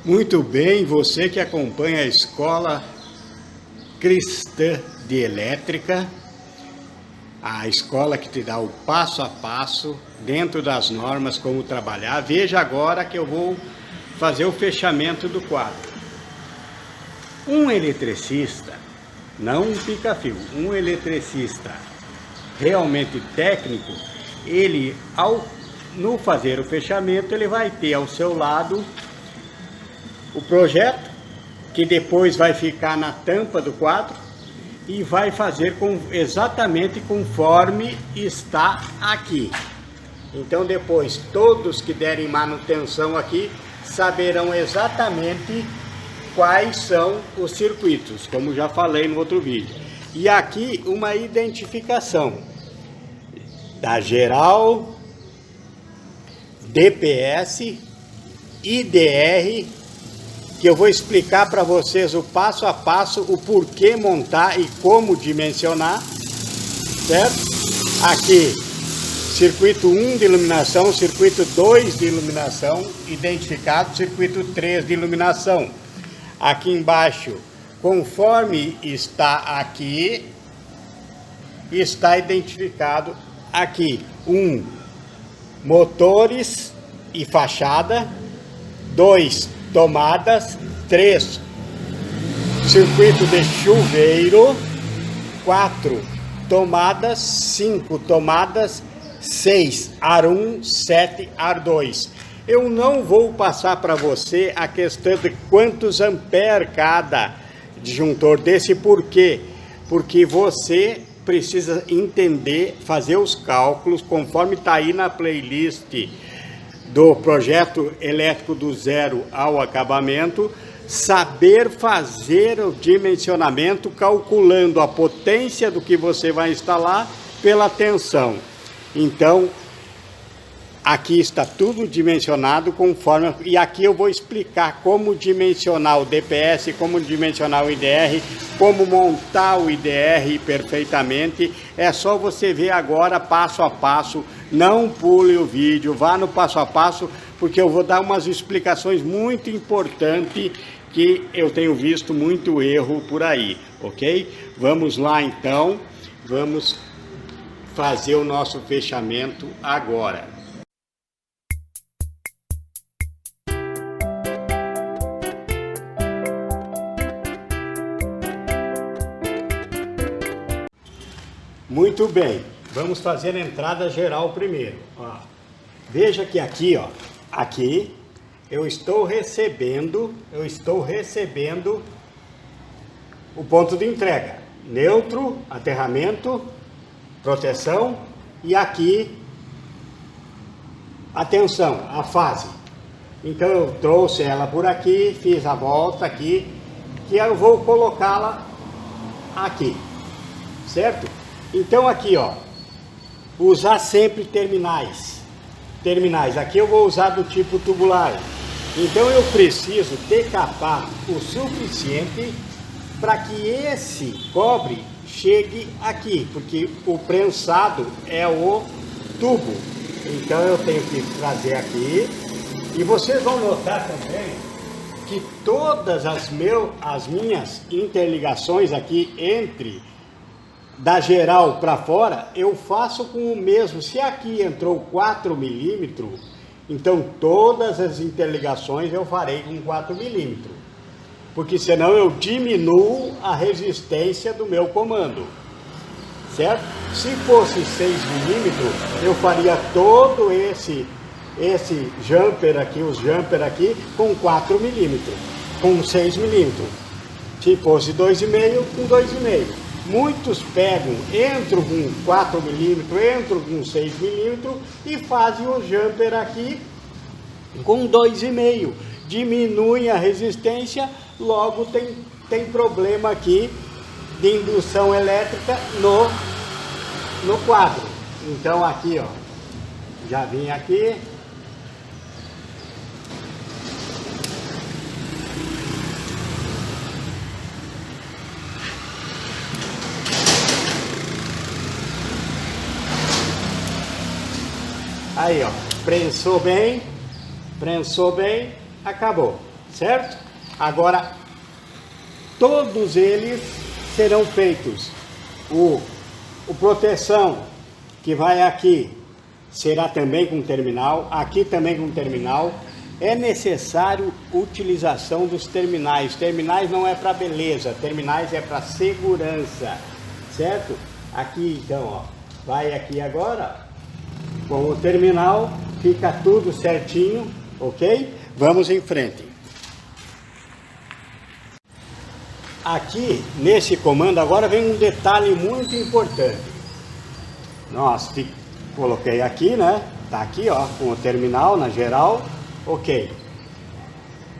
Muito bem, você que acompanha a Escola Cristã de Elétrica, a escola que te dá o passo a passo, dentro das normas, como trabalhar. Veja agora que eu vou fazer o fechamento do quadro. Um eletricista, não um pica-fio, um eletricista realmente técnico, ele, no fazer o fechamento, ele vai ter ao seu lado o projeto, que depois vai ficar na tampa do quadro e vai fazer exatamente conforme está aqui. Então depois todos que derem manutenção aqui saberão exatamente quais são os circuitos, como já falei no outro vídeo. E aqui uma identificação da geral, DPS, IDR, que eu vou explicar para vocês o passo a passo, o porquê montar e como dimensionar, certo? Aqui, circuito 1 de iluminação, circuito 2 de iluminação, identificado, circuito 3 de iluminação. Aqui embaixo, conforme está aqui, está identificado aqui, motores e fachada, 2, tomadas, 3, circuito de chuveiro, 4, tomadas, 5 tomadas, 6, ar 1, 7, ar 2. Eu não vou passar para você a questão de quantos amperes cada disjuntor desse, por quê? Porque você precisa entender, fazer os cálculos, conforme está aí na playlist do projeto elétrico do zero ao acabamento, saber fazer o dimensionamento calculando a potência do que você vai instalar pela tensão. Então, aqui está tudo dimensionado conforme, e aqui eu vou explicar como dimensionar o DPS, como dimensionar o IDR, como montar o IDR perfeitamente. É só você ver agora passo a passo, não pule o vídeo, vá no passo a passo, porque eu vou dar umas explicações muito importantes que eu tenho visto muito erro por aí, ok? Vamos lá então, vamos fazer o nosso fechamento agora. Muito bem, vamos fazer a entrada geral primeiro. Ó, veja que aqui, ó, aqui eu estou recebendo o ponto de entrega, neutro, aterramento, proteção, e aqui a tensão, a fase. Então eu trouxe ela por aqui, fiz a volta aqui, que eu vou colocá-la aqui, certo? Então aqui, ó, usar sempre terminais. Aqui eu vou usar do tipo tubular. Então eu preciso decapar o suficiente para que esse cobre chegue aqui, porque o prensado é o tubo. Então eu tenho que trazer aqui. E vocês vão notar também que todas as minhas interligações aqui da geral para fora, eu faço com o mesmo. Se aqui entrou 4 milímetros, então todas as interligações eu farei com 4 milímetros. Porque senão eu diminuo a resistência do meu comando. Certo? Se fosse 6 milímetros, eu faria todo esse jumper aqui, os jumper aqui, com 4 milímetros, com 6 milímetros. Se fosse 2,5, com 2,5. Muitos pegam, entram com 4 milímetros, entram com 6 milímetros e fazem o jumper aqui com 2,5. Diminuem a resistência, logo tem problema aqui de indução elétrica no quadro. Então aqui, ó, já vim aqui. Aí, ó, prensou bem, acabou, certo? Agora, todos eles serão feitos. O proteção, que vai aqui, será também com terminal, aqui também com terminal. É necessário utilização dos terminais. Terminais não é para beleza, terminais é para segurança, certo? Aqui então, ó, vai aqui agora, com o terminal, fica tudo certinho, ok? Vamos em frente. Aqui, nesse comando, agora vem um detalhe muito importante. Nossa, coloquei aqui, né? Tá aqui, ó, com o terminal na geral. Ok.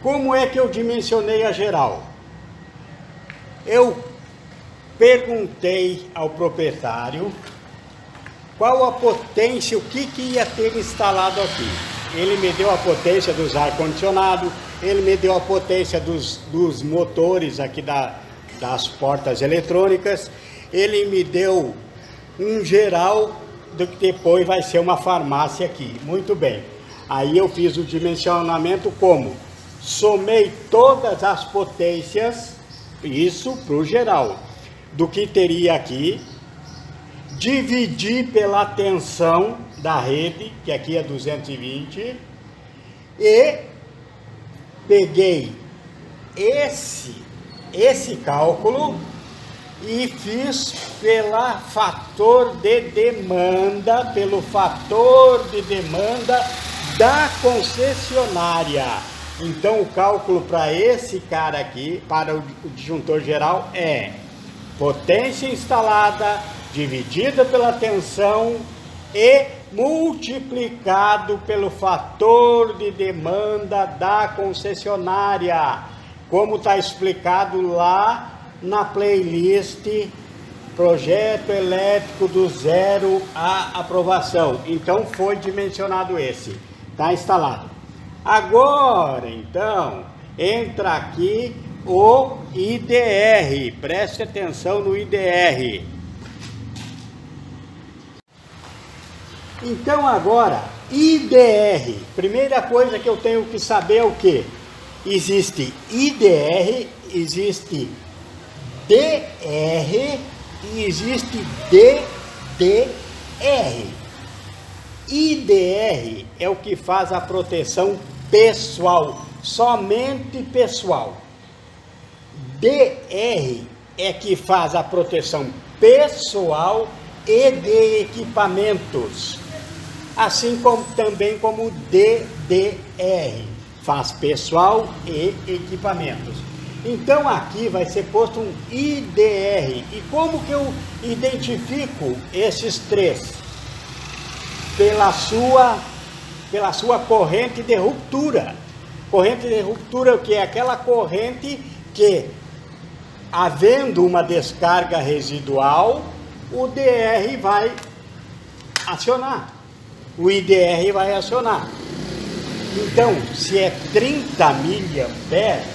Como é que eu dimensionei a geral? Eu perguntei ao proprietário qual a potência, o que ia ter instalado aqui. Ele me deu a potência dos ar-condicionado, ele me deu a potência dos motores aqui das portas eletrônicas, ele me deu um geral do que depois vai ser uma farmácia aqui. Muito bem. Aí eu fiz o dimensionamento como? Somei todas as potências, isso para o geral, do que teria aqui, dividi pela tensão da rede, que aqui é 220, e peguei esse cálculo e fiz pelo fator de demanda da concessionária. Então o cálculo para esse cara aqui, para o disjuntor geral, é potência instalada dividida pela tensão e multiplicado pelo fator de demanda da concessionária, como está explicado lá na playlist Projeto Elétrico do Zero à Aprovação. Então foi dimensionado esse, está instalado. Agora então entra aqui o IDR, preste atenção no IDR. Então agora, IDR, primeira coisa que eu tenho que saber é o que? Existe IDR, existe DR e existe DDR. IDR é o que faz a proteção pessoal, somente pessoal. DR é que faz a proteção pessoal e de equipamentos. Assim como também como DDR, faz pessoal e equipamentos. Então aqui vai ser posto um IDR. E como que eu identifico esses três? Pela sua corrente de ruptura. Corrente de ruptura, que é aquela corrente que, havendo uma descarga residual, o DR vai acionar. O IDR vai acionar. Então, se é 30 miliamperes,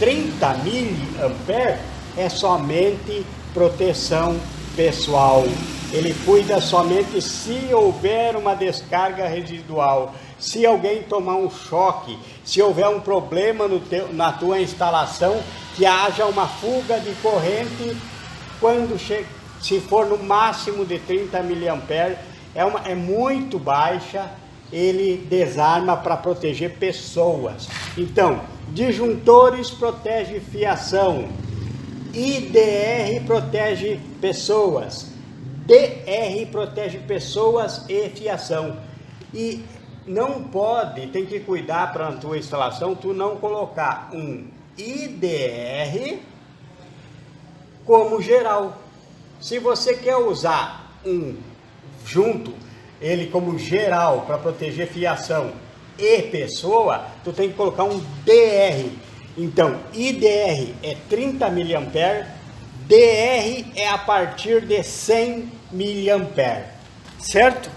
30 miliamperes é somente proteção pessoal. Ele cuida somente se houver uma descarga residual, se alguém tomar um choque, se houver um problema na tua instalação, que haja uma fuga de corrente, se for no máximo de 30 miliamperes, é muito baixa, ele desarma para proteger pessoas. Então, disjuntores protege fiação, IDR protege pessoas, DR protege pessoas e fiação. E não pode, tem que cuidar para a tua instalação, tu não colocar um IDR como geral. Se você quer usar ele como geral para proteger fiação e pessoa, tu tem que colocar um DR. Então, IDR é 30 miliamperes, DR é a partir de 100 miliamperes, certo?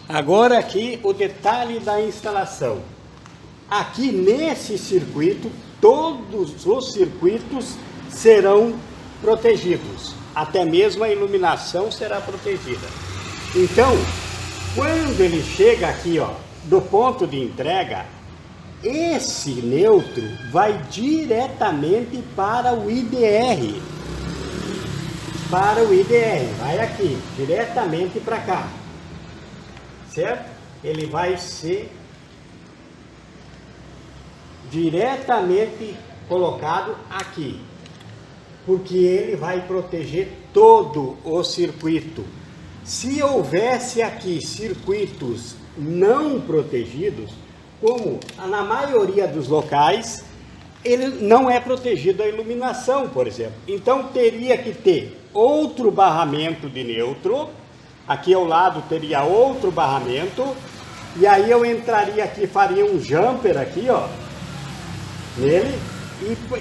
Agora aqui o detalhe da instalação. Aqui nesse circuito, todos os circuitos serão protegidos, até mesmo a iluminação será protegida. Então, Quando ele chega aqui, ó, do ponto de entrega, esse neutro vai diretamente para o IDR. Para o IDR, vai aqui, diretamente para cá. Certo? Ele vai ser diretamente colocado aqui, porque ele vai proteger todo o circuito. Se houvesse aqui circuitos não protegidos, como na maioria dos locais, ele não é protegido a iluminação, por exemplo. Então teria que ter outro barramento de neutro, aqui ao lado teria outro barramento, e aí eu entraria aqui, faria um jumper aqui, ó, nele,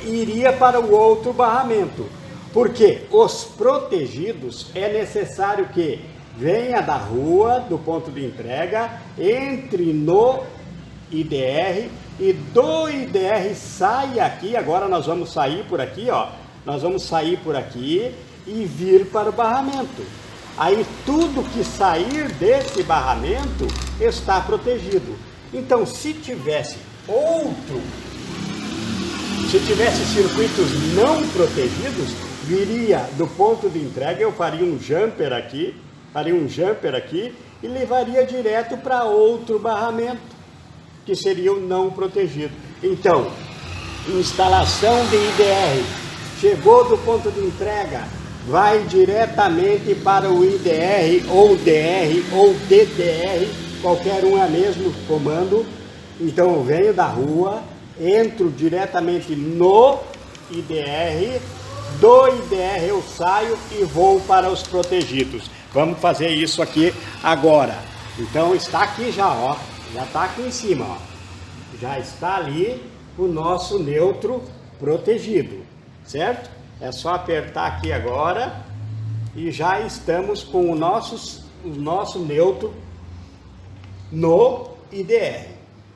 e iria para o outro barramento. Porque os protegidos é necessário que venha da rua, do ponto de entrega, entre no IDR e do IDR saia aqui. Agora nós vamos sair por aqui, ó. Nós vamos sair por aqui e vir para o barramento. Aí tudo que sair desse barramento está protegido. Então, se tivesse circuitos não protegidos, viria do ponto de entrega, eu faria um jumper aqui e levaria direto para outro barramento, que seria o não protegido. Então, instalação de IDR, chegou do ponto de entrega, vai diretamente para o IDR ou DR ou DDR, qualquer um é mesmo comando. Então eu venho da rua, entro diretamente no IDR, do IDR eu saio e vou para os protegidos. Vamos fazer isso aqui agora. Então está aqui já, ó, já está aqui em cima, ó. Já está ali o nosso neutro protegido, certo? É só apertar aqui agora e já estamos com o nosso neutro no IDR.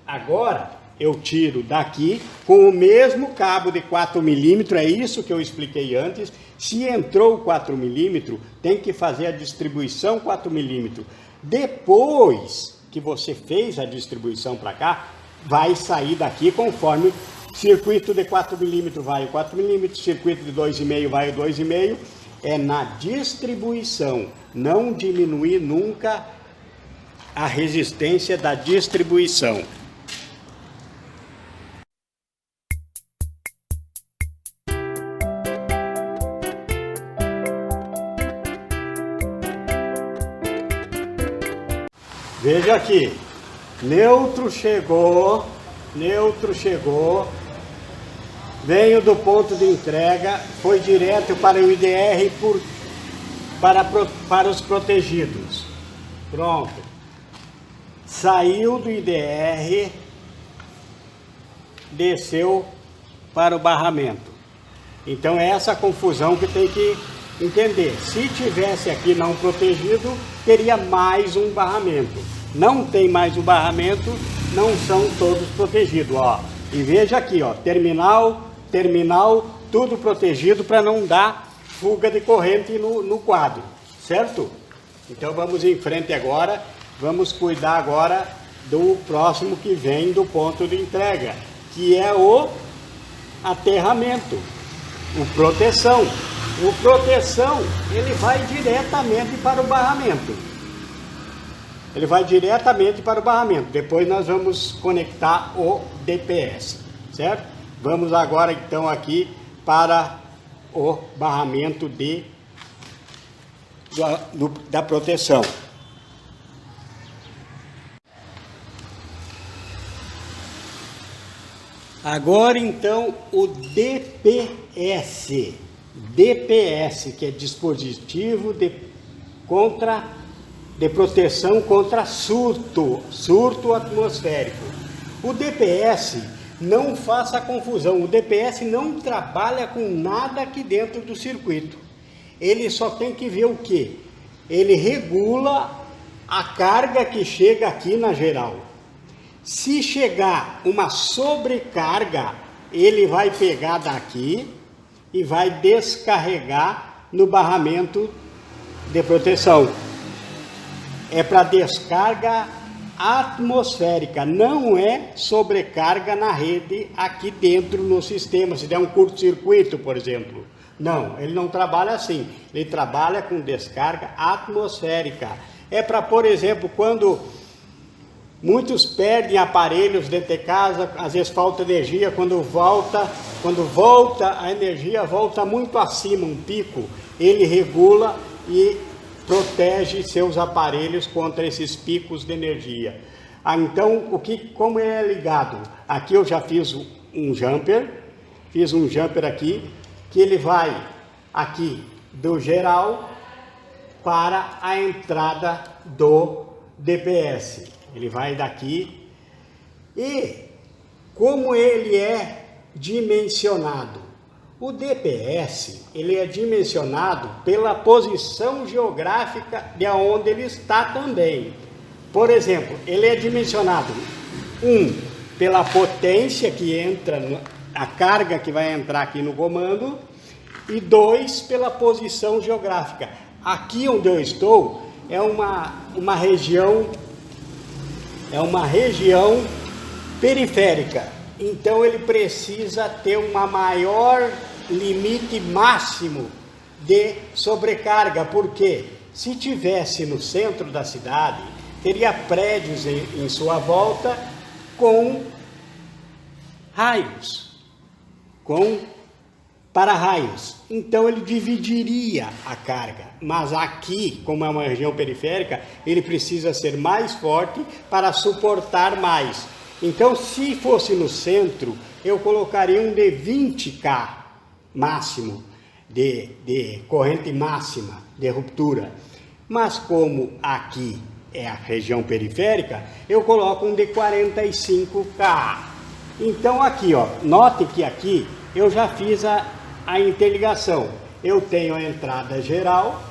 Agora eu tiro daqui com o mesmo cabo de 4 milímetros, é isso que eu expliquei antes. Se entrou 4 milímetros, tem que fazer a distribuição 4 milímetros. Depois que você fez a distribuição para cá, vai sair daqui conforme circuito de 4 milímetros vai o 4 milímetros, circuito de 2,5 vai o 2,5. É na distribuição, não diminuir nunca a resistência da distribuição. Veja aqui, neutro chegou, veio do ponto de entrega, foi direto para o IDR para os protegidos. Pronto. Saiu do IDR, desceu para o barramento. Então é essa confusão que tem que entender. Se tivesse aqui não protegido, teria mais um barramento. Não tem mais um barramento, não são todos protegidos, ó. E veja aqui, ó, terminal, tudo protegido para não dar fuga de corrente no quadro, certo? Então vamos em frente agora, vamos cuidar agora do próximo que vem do ponto de entrega, que é o aterramento, o proteção. O proteção, ele vai diretamente para o barramento. Depois nós vamos conectar o DPS, certo? Vamos agora então aqui para o barramento da proteção. Agora então o DPS. DPS, que é dispositivo de proteção contra surto atmosférico. O DPS, não faça confusão, o DPS não trabalha com nada aqui dentro do circuito. Ele só tem que ver o quê? Ele regula a carga que chega aqui na geral. Se chegar uma sobrecarga, ele vai pegar daqui e vai descarregar no barramento de proteção. é para descarga atmosférica, não é sobrecarga na rede aqui dentro no sistema, se der um curto-circuito, por exemplo. Não, ele não trabalha assim, ele trabalha com descarga atmosférica. É para, por exemplo, quando muitos perdem aparelhos dentro de casa, às vezes falta energia, quando volta a energia volta muito acima, um pico, ele regula e protege seus aparelhos contra esses picos de energia. Então, como ele é ligado? Aqui eu já fiz um jumper aqui, que ele vai aqui do geral para a entrada do DPS. Ele vai daqui e como ele é dimensionado? O DPS, ele é dimensionado pela posição geográfica de onde ele está também. Por exemplo, ele é dimensionado, pela potência que entra, a carga que vai entrar aqui no comando, e 2, pela posição geográfica. Aqui onde eu estou é uma região periférica, então ele precisa ter uma maior limite máximo de sobrecarga, porque se tivesse no centro da cidade, teria prédios em sua volta com raios, com para-raios, então ele dividiria a carga, mas aqui, como é uma região periférica, ele precisa ser mais forte para suportar mais. Então, se fosse no centro, eu colocaria um de 20K máximo, de corrente máxima, de ruptura. Mas como aqui é a região periférica, eu coloco um de 45K. Então aqui, ó, note que aqui eu já fiz a interligação. Eu tenho a entrada geral.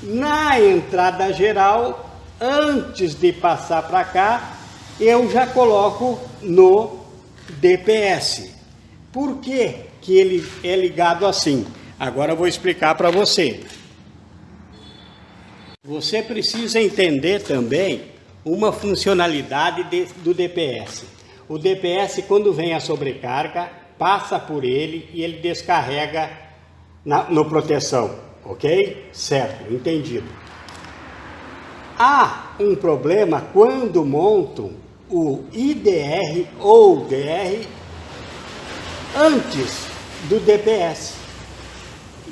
Na entrada geral, antes de passar para cá, eu já coloco no DPS. Por que que ele é ligado assim? Agora eu vou explicar para você. Você precisa entender também uma funcionalidade do DPS. O DPS, quando vem a sobrecarga, passa por ele e ele descarrega no proteção, ok? Certo, entendido. Há um problema quando montam o IDR ou DR antes do DPS.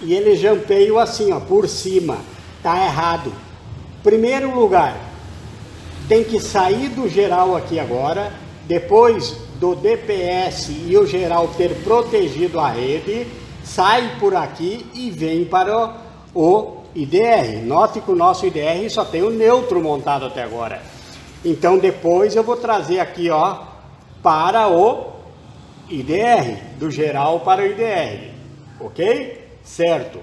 E ele jampeia assim, ó, por cima. Tá errado. Primeiro lugar, tem que sair do geral aqui agora, depois do DPS e o geral ter protegido a rede, sai por aqui e vem para o IDR. Note que o nosso IDR só tem o neutro montado até agora. Então depois eu vou trazer aqui, ó, para o IDR, do geral para o IDR, ok? Certo.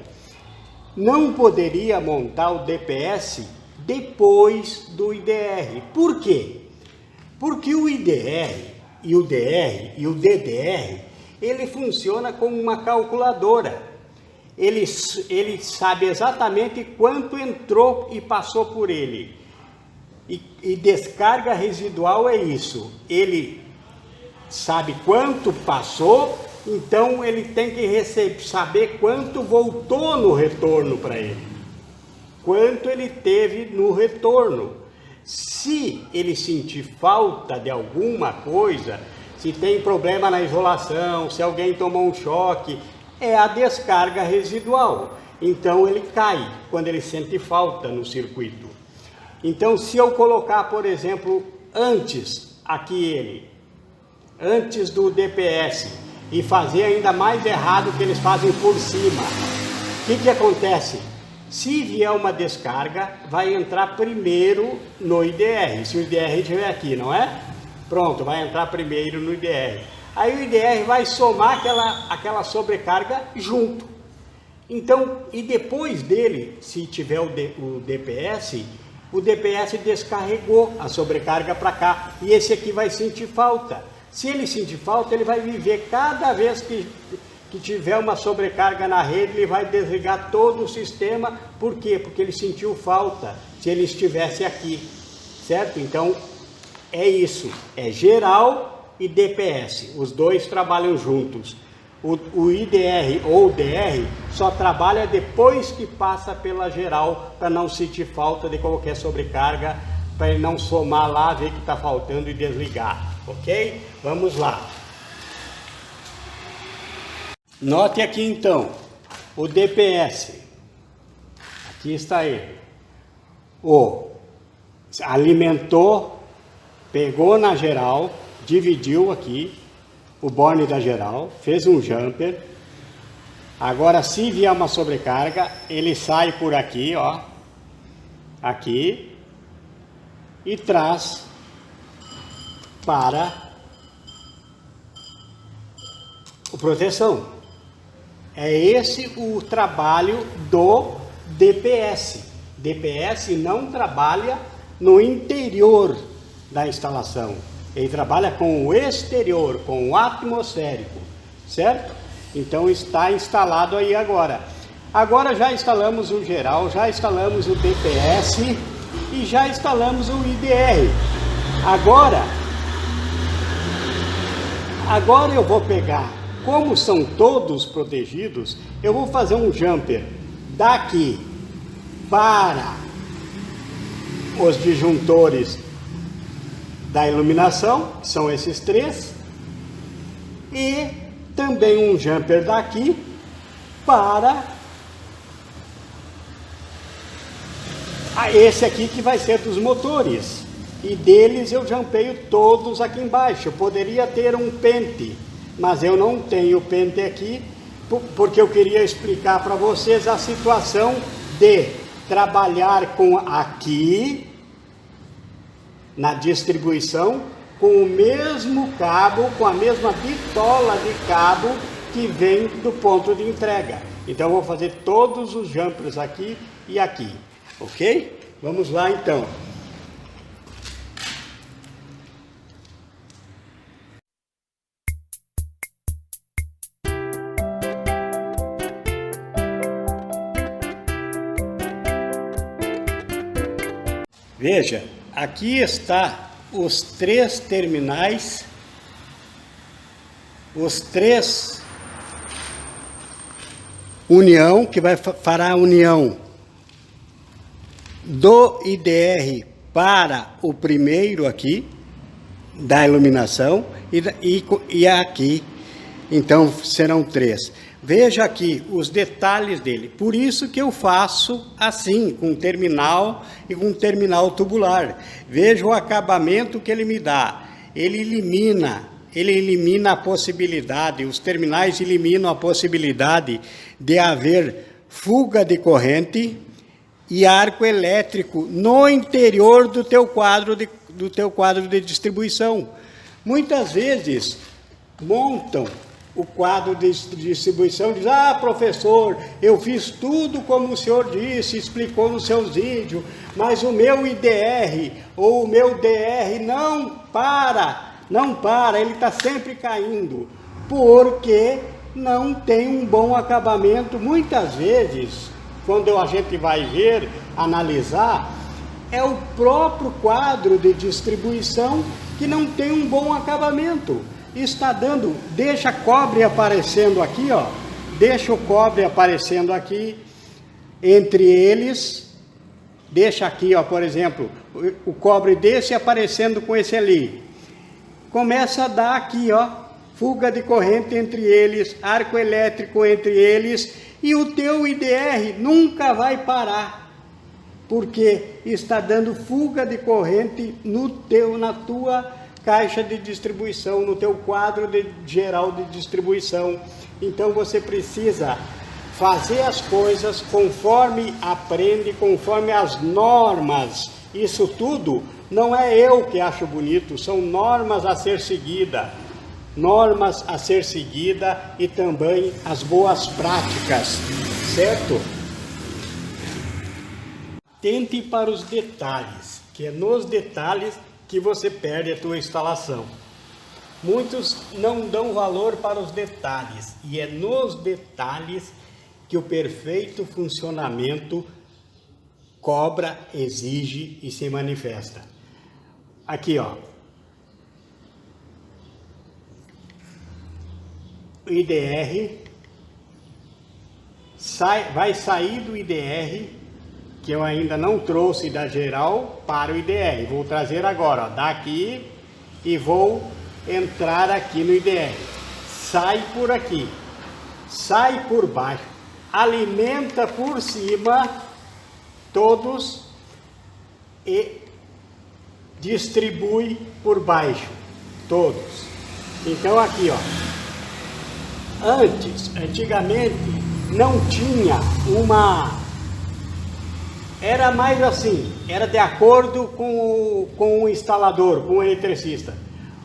Não poderia montar o DPS depois do IDR. Por quê? Porque o IDR e o DR e o DDR, ele funciona como uma calculadora. Ele sabe exatamente quanto entrou e passou por ele. E descarga residual é isso. Ele sabe quanto passou, então ele tem que saber quanto voltou no retorno para ele. Quanto ele teve no retorno. Se ele sentir falta de alguma coisa, se tem problema na isolação, se alguém tomou um choque, é a descarga residual. Então ele cai quando ele sente falta no circuito. Então se eu colocar, por exemplo, antes do DPS e fazer ainda mais errado que eles fazem por cima, o que acontece? Se vier uma descarga, vai entrar primeiro no IDR, se o IDR estiver aqui, não é? Pronto, vai entrar primeiro no IDR. Aí o IDR vai somar aquela sobrecarga junto. Então, e depois dele, se tiver o DPS descarregou a sobrecarga para cá. E esse aqui vai sentir falta. Se ele sentir falta, ele vai viver cada vez que tiver uma sobrecarga na rede, ele vai desligar todo o sistema. Por quê? Porque ele sentiu falta se ele estivesse aqui, certo? Então, é isso, é geral e DPS, os dois trabalham juntos. O IDR ou DR só trabalha depois que passa pela geral, para não sentir falta de qualquer sobrecarga, para ele não somar lá, ver que está faltando e desligar, ok? Vamos lá. Note aqui então, o DPS, aqui está ele, alimentou, pegou na geral, dividiu aqui, o borne da geral, fez um jumper. Agora, se vier uma sobrecarga, ele sai por aqui, ó, aqui, e traz para a proteção. É esse o trabalho do DPS. DPS não trabalha no interior da instalação. Ele trabalha com o exterior, com o atmosférico, certo? Então está instalado aí agora. Agora já instalamos o geral, já instalamos o DPS e já instalamos o IDR. Agora eu vou pegar, como são todos protegidos, eu vou fazer um jumper daqui para os disjuntores da iluminação, que são esses três, e também um jumper daqui para esse aqui que vai ser dos motores, e deles eu jumpeio todos aqui embaixo. Eu poderia ter um pente, mas eu não tenho pente aqui, porque eu queria explicar para vocês a situação de trabalhar com aqui na distribuição, com o mesmo cabo, com a mesma bitola de cabo que vem do ponto de entrega. Então eu vou fazer todos os jumpers aqui e aqui, ok? Vamos lá então. Veja, aqui está os três terminais, os três união, que vai fará a união do IDR para o primeiro aqui, da iluminação, e aqui, então serão três. Veja aqui os detalhes dele, por isso que eu faço assim, com terminal e com terminal tubular. Veja o acabamento que ele me dá, ele elimina a possibilidade, os terminais eliminam a possibilidade de haver fuga de corrente e arco elétrico no interior do teu quadro de distribuição. Muitas vezes montam o quadro de distribuição, diz: ah, professor, eu fiz tudo como o senhor disse, explicou nos seus vídeos, mas o meu IDR ou o meu DR não para, ele está sempre caindo, porque não tem um bom acabamento. Muitas vezes, quando a gente vai ver, analisar, é o próprio quadro de distribuição que não tem um bom acabamento. Está dando, deixa cobre aparecendo aqui, ó, deixa o cobre aparecendo aqui, entre eles, deixa aqui, ó, por exemplo, o cobre desse aparecendo com esse ali, começa a dar aqui, ó, fuga de corrente entre eles, arco elétrico entre eles, e o teu IDR nunca vai parar, porque está dando fuga de corrente na tua caixa de distribuição, no teu quadro geral de distribuição. Então você precisa fazer as coisas conforme aprende, conforme as normas. Isso tudo não é eu que acho bonito, são normas a ser seguida. Normas a ser seguida e também as boas práticas, certo? Atente para os detalhes, que é nos detalhes que você perde a tua instalação. Muitos não dão valor para os detalhes, e é nos detalhes que o perfeito funcionamento cobra, exige e se manifesta. Aqui, ó. O IDR vai sair do IDR, que eu ainda não trouxe da geral, para o IDR. Vou trazer agora, ó, daqui, e vou entrar aqui no IDR. Sai por aqui, sai por baixo, alimenta por cima todos e distribui por baixo todos. Então aqui, ó, antigamente não tinha era mais assim, era de acordo com o instalador, com o eletricista.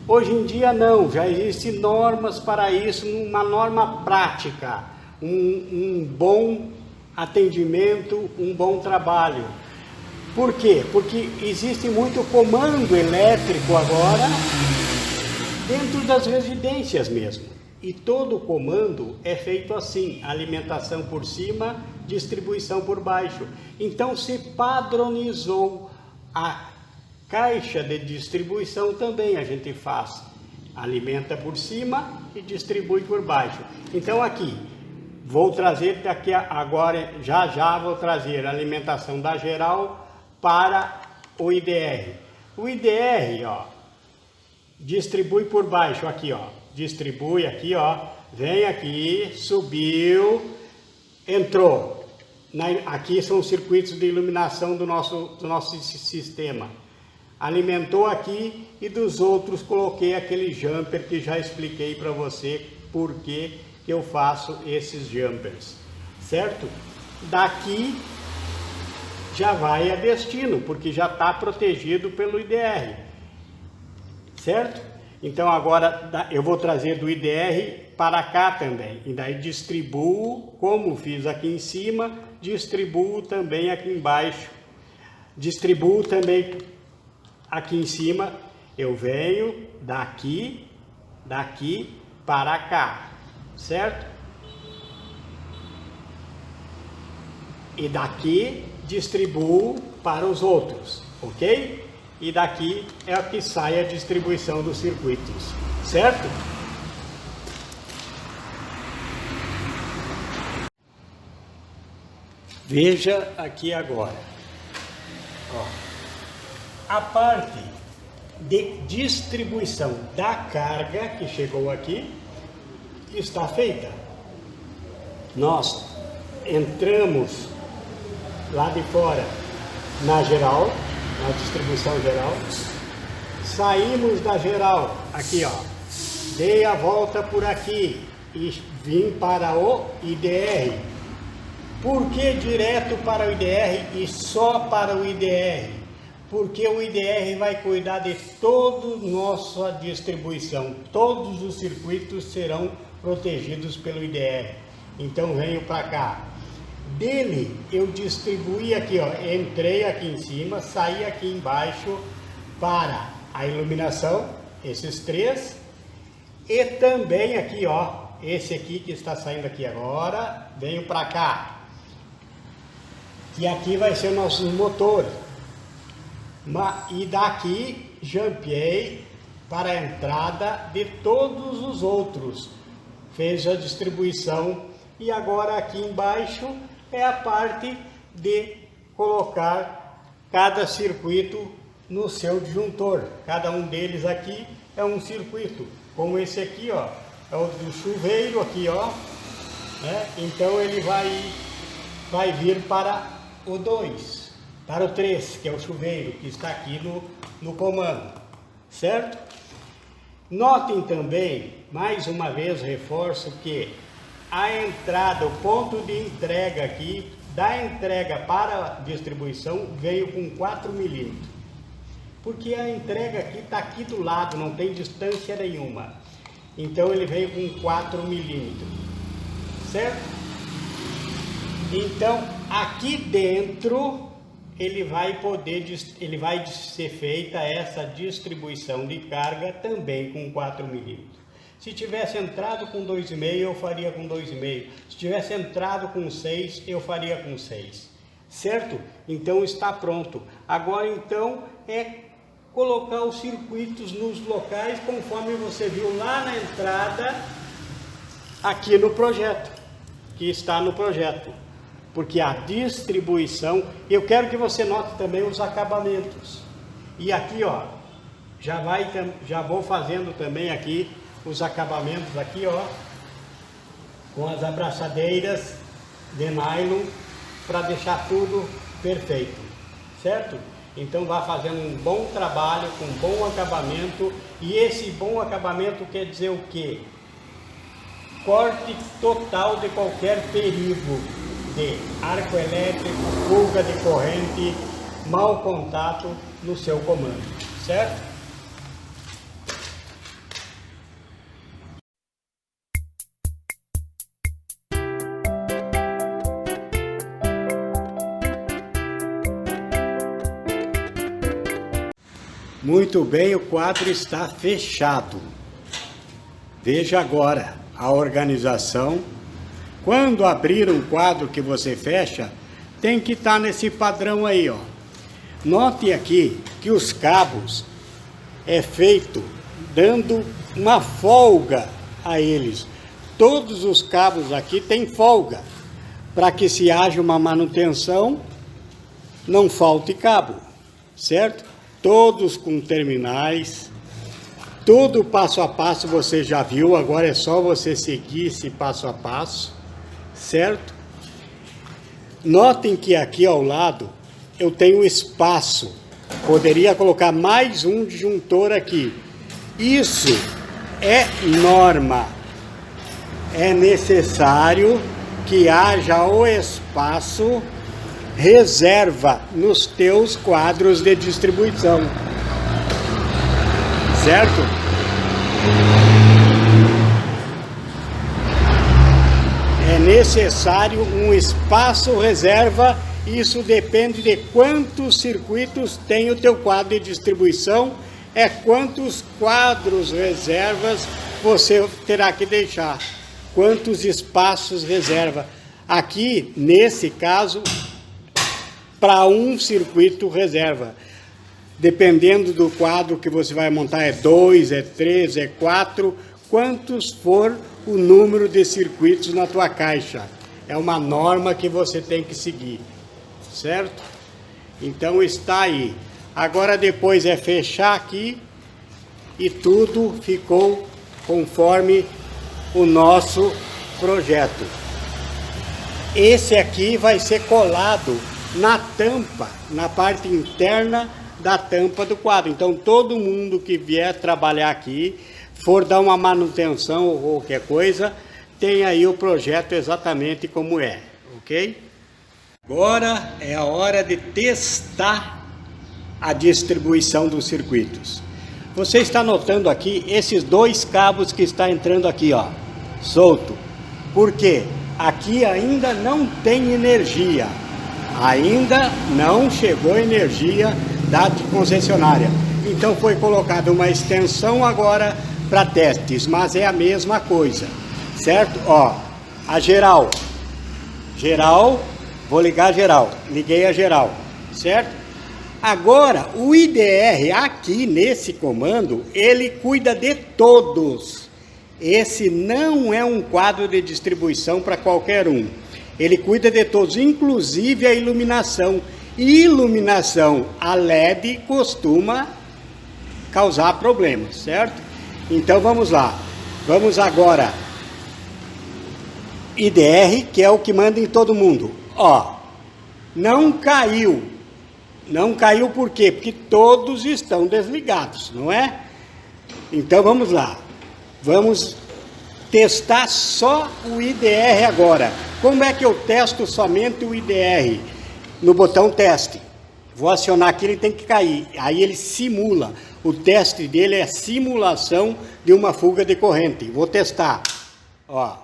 Hoje em dia não, já existem normas para isso, uma norma prática, um bom atendimento, um bom trabalho. Por quê? Porque existe muito comando elétrico agora dentro das residências mesmo. E todo comando é feito assim, alimentação por cima, distribuição por baixo. Então se padronizou a caixa de distribuição também, a gente faz, alimenta por cima e distribui por baixo. Então aqui, vou trazer daqui agora, já vou trazer a alimentação da geral para o IDR. O IDR, ó, distribui por baixo, aqui, ó, distribui aqui, ó, vem aqui, subiu, entrou. Aqui são os circuitos de iluminação do nosso sistema. Alimentou aqui e dos outros coloquei aquele jumper que já expliquei para você por que eu faço esses jumpers, certo? Daqui já vai a destino, porque já está protegido pelo IDR, certo? Então agora eu vou trazer do IDR para cá também, e daí distribuo, como fiz aqui em cima, distribuo também aqui embaixo, distribuo também aqui em cima, eu venho daqui para cá, certo? E daqui distribuo para os outros, ok? E daqui é o que sai a distribuição dos circuitos, certo? Veja aqui agora, ó, a parte de distribuição da carga que chegou aqui está feita. Nós entramos lá de fora na geral, na distribuição geral, saímos da geral, aqui ó, dei a volta por aqui e vim para o IDR. Por que direto para o IDR e só para o IDR? Porque o IDR vai cuidar de toda a nossa distribuição, todos os circuitos serão protegidos pelo IDR. Então venho para cá. Dele eu distribuí aqui, ó, entrei aqui em cima, saí aqui embaixo para a iluminação, esses três, e também aqui, ó, esse aqui que está saindo aqui agora, venho para cá. E aqui vai ser o nosso motor. E daqui jumpei para a entrada de todos os outros. Fez a distribuição e agora aqui embaixo é a parte de colocar cada circuito no seu disjuntor. Cada um deles aqui é um circuito, como esse aqui, ó, é o do chuveiro aqui, ó, né? Então ele vai vir para o 2, para o 3, que é o chuveiro, que está aqui no comando, certo? Notem também, mais uma vez reforço que a entrada, o ponto de entrega aqui, da entrega para a distribuição, veio com 4 milímetros. Porque a entrega aqui está aqui do lado, não tem distância nenhuma. Então ele veio com 4 milímetros, certo? Então aqui dentro ele vai ser feita essa distribuição de carga também com 4 milímetros. Se tivesse entrado com 2,5, eu faria com 2,5. Se tivesse entrado com 6, eu faria com 6. Certo? Então está pronto. Agora então é colocar os circuitos nos locais conforme você viu lá na entrada aqui no projeto, que está no projeto. Porque a distribuição, eu quero que você note também os acabamentos. E aqui, ó, já vou fazendo também aqui os acabamentos aqui, ó, com as abraçadeiras de nylon para deixar tudo perfeito, certo? Então vá fazendo um bom trabalho com bom acabamento, e esse bom acabamento quer dizer o quê? Corte total de qualquer perigo de arco elétrico, fuga de corrente, mau contato no seu comando, certo? Muito bem, o quadro está fechado. Veja agora a organização. Quando abrir um quadro que você fecha, tem que estar nesse padrão aí, ó. Note aqui que os cabos é feito dando uma folga a eles. Todos os cabos aqui têm folga, para que se haja uma manutenção, não falte cabo, certo? Todos com terminais, tudo passo a passo você já viu, agora é só você seguir esse passo a passo, certo? Notem que aqui ao lado eu tenho espaço, poderia colocar mais um disjuntor aqui. Isso é norma, é necessário que haja o espaço reserva nos teus quadros de distribuição, certo? É necessário um espaço reserva, isso depende de quantos circuitos tem o teu quadro de distribuição, é quantos quadros reservas você terá que deixar, quantos espaços reserva. Aqui, nesse caso, para um circuito reserva. Dependendo do quadro que você vai montar, é 2, é 3, é 4, quantos for o número de circuitos na tua caixa. É uma norma que você tem que seguir, certo? Então está aí. Agora depois é fechar aqui e tudo ficou conforme o nosso projeto. Esse aqui vai ser colado na tampa, na parte interna da tampa do quadro. Então todo mundo que vier trabalhar aqui, for dar uma manutenção ou qualquer coisa, tem aí o projeto exatamente como é, ok? Agora é a hora de testar a distribuição dos circuitos. Você está notando aqui esses dois cabos que está entrando aqui, ó, solto. Por quê? Aqui ainda não tem energia. Ainda não chegou energia da concessionária. Então foi colocada uma extensão agora para testes, mas é a mesma coisa, certo? Ó, a geral, vou ligar a geral, liguei a geral, certo? Agora o IDR aqui nesse comando, ele cuida de todos. Esse não é um quadro de distribuição para qualquer um. Ele cuida de todos, inclusive a iluminação. Iluminação a LED costuma causar problemas, certo? Então vamos lá. Vamos agora. IDR, que é o que manda em todo mundo. Ó, não caiu. Não caiu por quê? Porque todos estão desligados, não é? Então vamos lá. Vamos testar só o IDR agora. Como é que eu testo somente o IDR? No botão teste. Vou acionar aqui, ele tem que cair. Aí ele simula. O teste dele é simulação de uma fuga de corrente. Vou testar. Ó,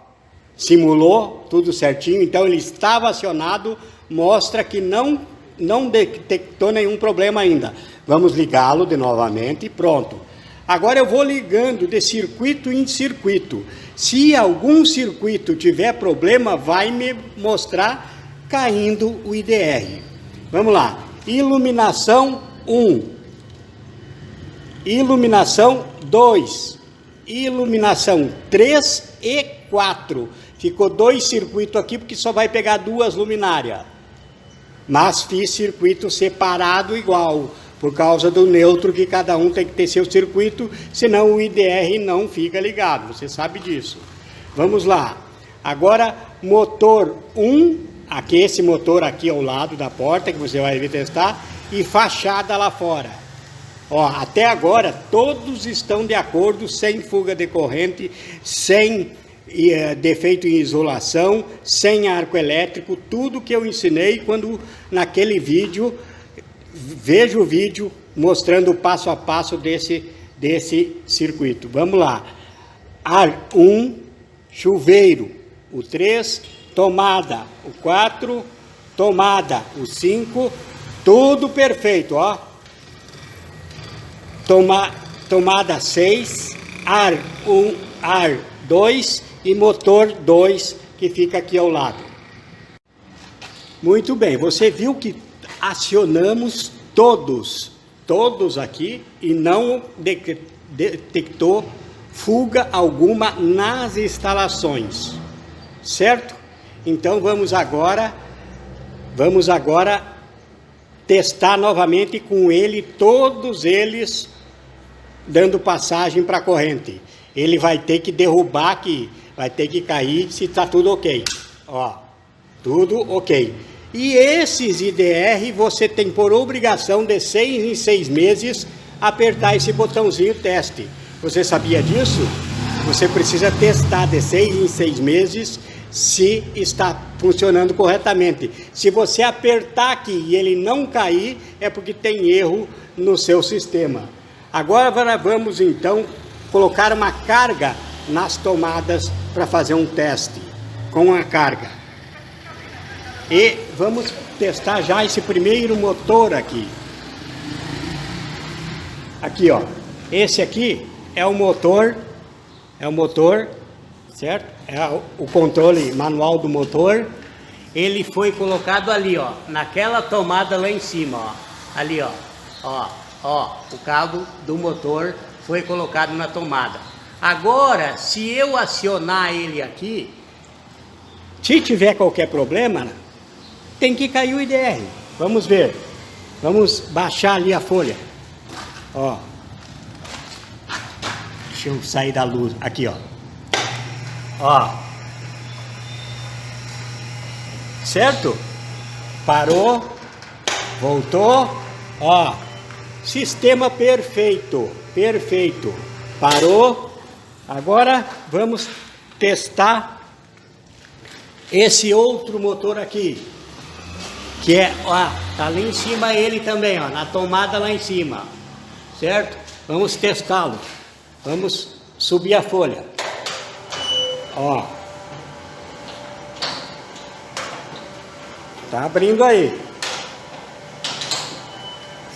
simulou tudo certinho. Então ele estava acionado. Mostra que não não detectou nenhum problema ainda. Vamos ligá-lo de novamente e pronto. Agora eu vou ligando de circuito em circuito. Se algum circuito tiver problema, vai me mostrar caindo o IDR. Vamos lá. Iluminação 1. Iluminação 2. Iluminação 3 e 4. Ficou 2 circuitos aqui porque só vai pegar 2 luminárias. Mas fiz circuito separado igual, por causa do neutro que cada um tem que ter seu circuito, senão o IDR não fica ligado, você sabe disso. Vamos lá. Agora, motor 1, aqui esse motor aqui ao lado da porta, que você vai testar, e fachada lá fora. Ó, até agora, todos estão de acordo, sem fuga de corrente, sem defeito em isolação, sem arco elétrico, tudo que eu ensinei quando naquele vídeo, veja o vídeo mostrando o passo a passo desse circuito. Vamos lá. Ar 1, chuveiro. O 3, tomada. O 4, tomada. O 5, tudo perfeito, ó. Tomada 6, ar 1, ar 2 e motor 2 que fica aqui ao lado. Muito bem, você viu que acionamos todos aqui e não detectou fuga alguma nas instalações, certo? Então vamos agora testar novamente com ele, todos eles dando passagem para a corrente. Ele vai ter que derrubar aqui, vai ter que cair se está tudo ok. Ó, tudo ok. E esses IDR você tem por obrigação de 6 em 6 meses apertar esse botãozinho teste. Você sabia disso? Você precisa testar de 6 em 6 meses se está funcionando corretamente. Se você apertar aqui e ele não cair, é porque tem erro no seu sistema. Agora vamos então colocar uma carga nas tomadas para fazer um teste com a carga. E vamos testar já esse primeiro motor aqui. Aqui, ó. Esse aqui é o motor, certo? É o controle manual do motor. Ele foi colocado ali, ó, naquela tomada lá em cima, ó. Ali, ó, o cabo do motor foi colocado na tomada. Agora, se eu acionar ele aqui, se tiver qualquer problema, tem que cair o IDR. Vamos ver. Vamos baixar ali a folha. Ó. Deixa eu sair da luz. Aqui, ó. Ó. Certo? Parou. Voltou. Ó. Sistema perfeito. Perfeito. Parou. Agora vamos testar esse outro motor aqui. Que é, ó, tá lá em cima ele também, ó, na tomada lá em cima. Certo? Vamos testá-lo. Vamos subir a folha. Ó. Tá abrindo aí.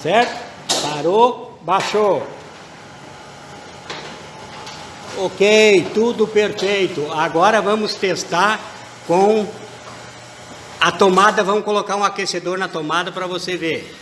Certo? Parou, baixou. Ok, tudo perfeito. Agora vamos testar com a tomada. Vamos colocar um aquecedor na tomada para você ver.